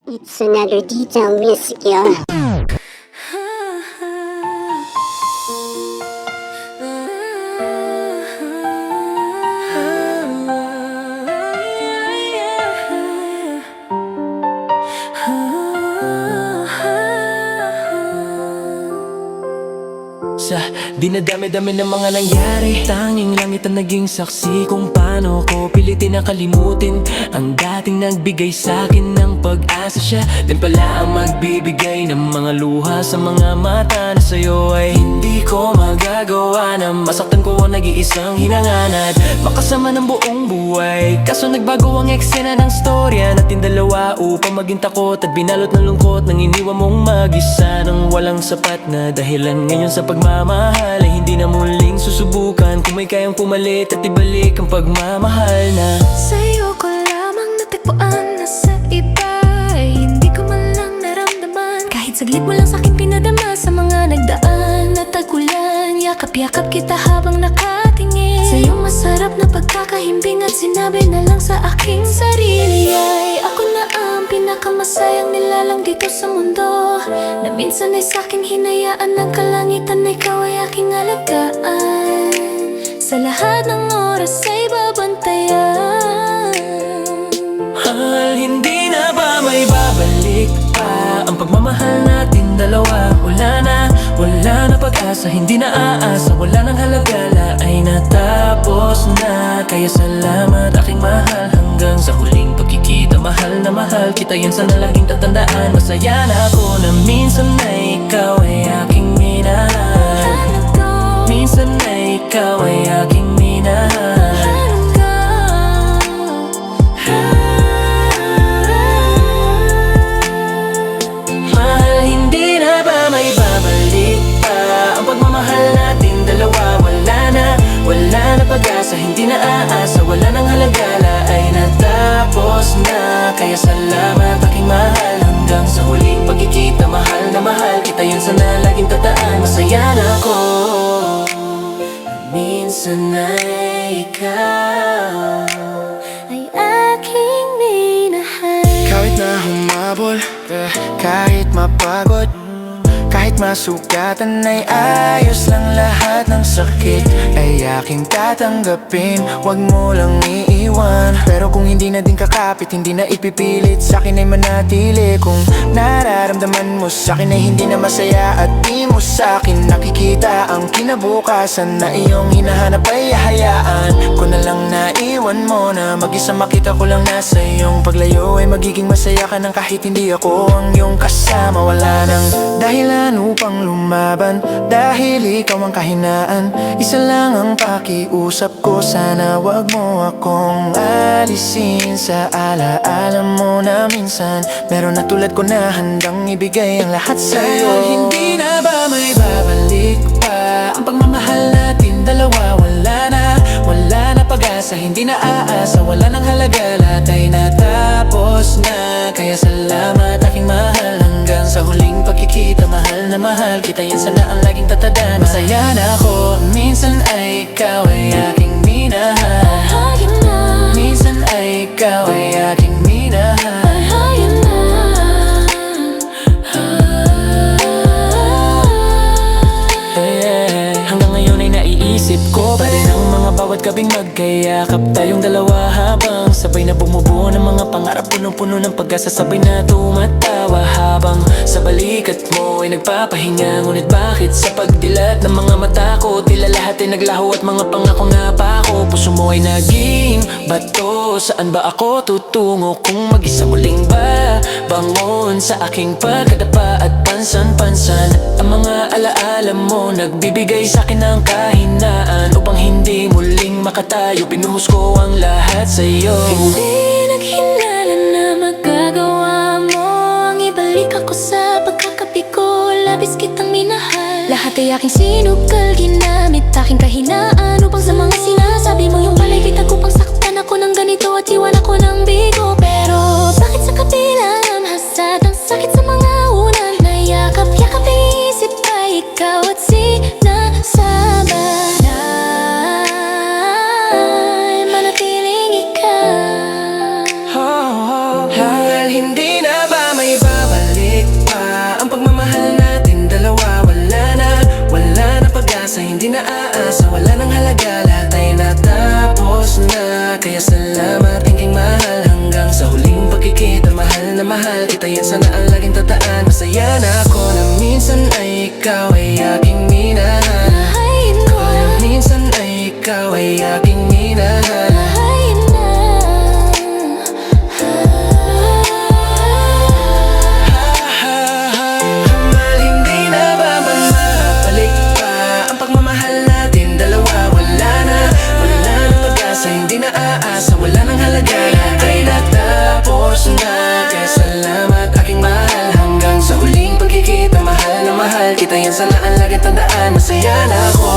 It's another detail music, yo. Sa dinadami-dami ng mga nangyari, tanging langit ang naging saksi kung paano ko pilitin na kalimutin ang dating nagbigay sa'kin ng pag-asa. Siya din pala ang magbibigay ng mga luha sa mga mata na sa'yo ay hindi ko magagawa na masaktan ko ang nag-iisang hinanganad makasama ng buong buhay. Kaso nagbago ang eksena ng storya natin dalawa upang maging takot at binalot ng lungkot nang iniwan mong mag-isa nang walang sapat na dahilan. Ngayon sa pagmamahal ay hindi na muling susubukan kung may kayang pumalit at ibalik ang pagmamahal na sa'yo ko lamang natagpuan na sa iba ay hindi ko man lang naramdaman. Kahit saglit mo lang sa'kin pinadama sa mga nagdaan na tagulan. Yakap-yakap kita habang nakatingin sa'yong masarap na pagkakahimbing at sinabi na lang sa aking sarili ay ako na ang pinakamasayang nilalang dito sa mundo, na minsan ay sa'king hinayaan ng kalangitan na ikaw ay aking alagaan. Sa lahat ng oras ay babantayan. Mahal, hindi na ba may babalik pa ang pagmamahal natin dalawa? Wala na pag-asa, hindi na aasa, wala nang halagala ay natapos na. Kaya salamat aking mahal, hanggang sa huling pagkikita. Mahal na mahal kita, yan sana laging tatandaan. Masaya na ako na minsan na ikaw ay aking minahal. Minsan na ikaw ay aking minahal. Mahal, hindi na ba may babalik pa ang pagmamahal natin dalawa? Wala na pag-asa, hindi na aasa, wala nang halagala ay natapos na. Kaya salamat aking mahal, hanggang sa huling pagkikita. Mahal na mahal kita, yan sana laging tataan. Masaya na ako minsan ay ikaw ay aking minahal. Kahit na humabol, kahit mapagod, kahit masugatan ay ayos lang lahat ng sakit ay aking tatanggapin, wag mo lang iiwan. Pero kung hindi na din kakapit, hindi na ipipilit, sa'kin ay manatili. Kung nararamdaman mo sa'kin ay hindi na masaya at di mo sa'kin nakikita ang kinabukasan na iyong hinahanap, ay hayaan ko na lang na iwan mo na mag-isa. Makita ko lang na sa iyong paglayo ay magiging masaya ka nang kahit hindi ako ang iyong kasama. Wala nang dahilan upang lumaban dahil ikaw ang kahinaan. Isa lang ang pakiusap ko, sana wag mo akong alisin sa alaala mo na minsan meron na tulad ko na handang ibigay ang lahat sa'yo. Hindi na ba may babalik pa ang pagmamahal natin dalawa? Wala na pag-asa, hindi na aasa, wala nang halagala ay natapos na. Kaya salamat aking mahal, hanggang sa huling pagkikita. Mahal na mahal kita, yan sana ang laging tatandaan. Masaya na ako, minsan ay ikaw ay aking minahal. Minsan ay ikaw ay aking minahal. Hanggang ngayon ay naiisip ko pa rin ang mga bawat gabing magkayakap tayong dalawa, habang sabay na bumubuo ng mga pangarap. Punong-puno ng pag-asa, sabay na tumatawa habang sa balikat mo ay nagpapahinga. Ngunit bakit sa pagdilat ng mga mata ko tila lahat ay naglaho at mga pangako nga pa ako? Puso mo ay naging bato, saan ba ako tutungo kung mag-isa muling ba bangon sa aking pagkadapa at pansan-pansan? Ang mga alaala mo nagbibigay sa'kin ng kahinaan upang hindi muling makatayo. Pinuhos ko ang lahat sa'yo. Hindi naghinala na magagawa mo ang ibalik ako sa pagkakabigo. Labis kitang minahal, lahat ay aking sinugal, ginamit aking kahinaan upang sa mga sinasabi mo. Yung pala'y bitag upang saktan ako ng ganito at iwan ako ng bigo. Pero bakit sa kabila ng hasad ang sakit sa mga unang nayakap-yakap ay isip ay ikaw at sinasabay ay manatiling ikaw. Hindi na ba may naaasa, wala nang halaga, lahat ay natapos na. Kaya salamat aking mahal, hanggang sa huling pagkikita. Mahal na mahal kita, yan sana ang laging tataan. Masaya na ako na minsan ay ikaw ay aking minahal. Mahayin mo, Kaya minsan ay ikaw ay aking minahal. mahayin na. Mahal, hindi na ba mabalik pa ang pagmamahal natin dalawa? Wala na pag-asa, hindi na aasa, wala nang halaga, lahat ay natapos na. Kaya salamat aking mahal, hanggang sa huling pagkikita. Mahal na mahal kita, yan sana ang laging tandaan. Masaya na ako.